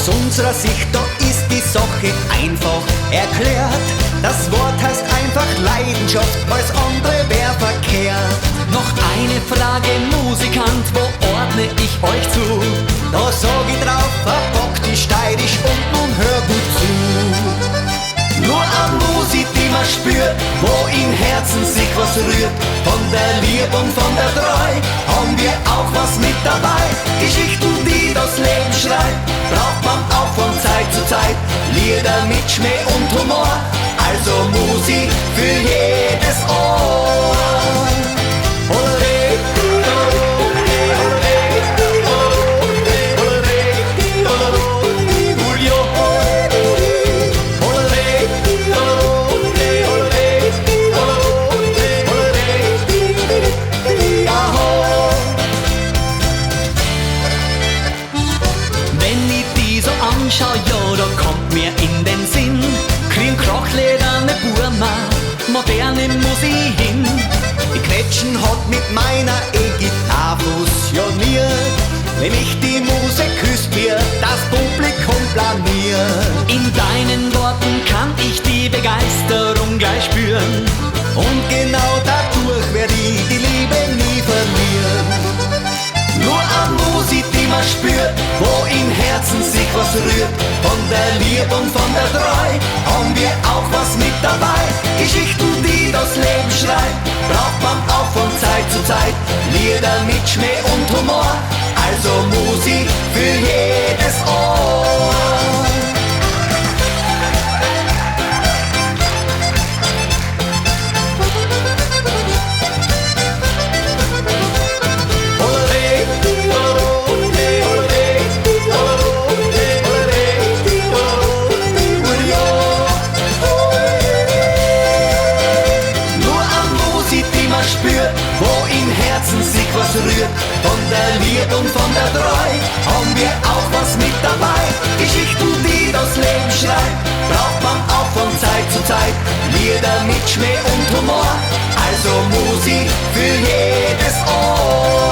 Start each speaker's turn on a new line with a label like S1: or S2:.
S1: Aus unserer Sicht, da ist die Sache einfach erklärt. Das Wort heißt einfach Leidenschaft, alles andere wär verkehrt.
S2: Noch eine Frage, Musikant, wo ordne ich euch zu?
S1: Da sag ich drauf, verbock die steirisch und nun hör gut zu. Nur eine Musik, die man spürt, wo im Herzen sich was rührt. Von der Liebe und von der Treu haben wir auch was mit dabei. Geschichten, die das Leben schreibt, braucht man auch von Zeit zu Zeit. Lieder mit Schmäh und Humor, also Musik für jedes Ohr.
S2: Schau, ja, da kommt mir in den Sinn, kriegen krachlederne Burma, moderne Musik hin.
S1: Die Quetschen hat mit meiner E-Gitarre fusioniert. Wenn ich die Muse küsst, mir das Publikum blamiert.
S2: In deinen Worten kann ich die Begeisterung gleich spüren.
S1: Und genau dadurch werd ich die Liebe nie verlieren. Nur eine Musik, die man spürt, wo im Herzen sich was rührt. Von der Liebe und von der Treu haben wir auch was mit dabei. Geschichten, die das Leben schreibt, braucht man auch von Zeit zu Zeit. Lieder mit Schmäh und Humor, also Musik für jedes Ohr. Wo im Herzen sich was rührt. Von der Liebe und von der Treu haben wir auch was mit dabei. Geschichten, die das Leben schreibt, braucht man auch von Zeit zu Zeit. Lieder mit Schmäh und Humor, also Musik für jedes Ohr.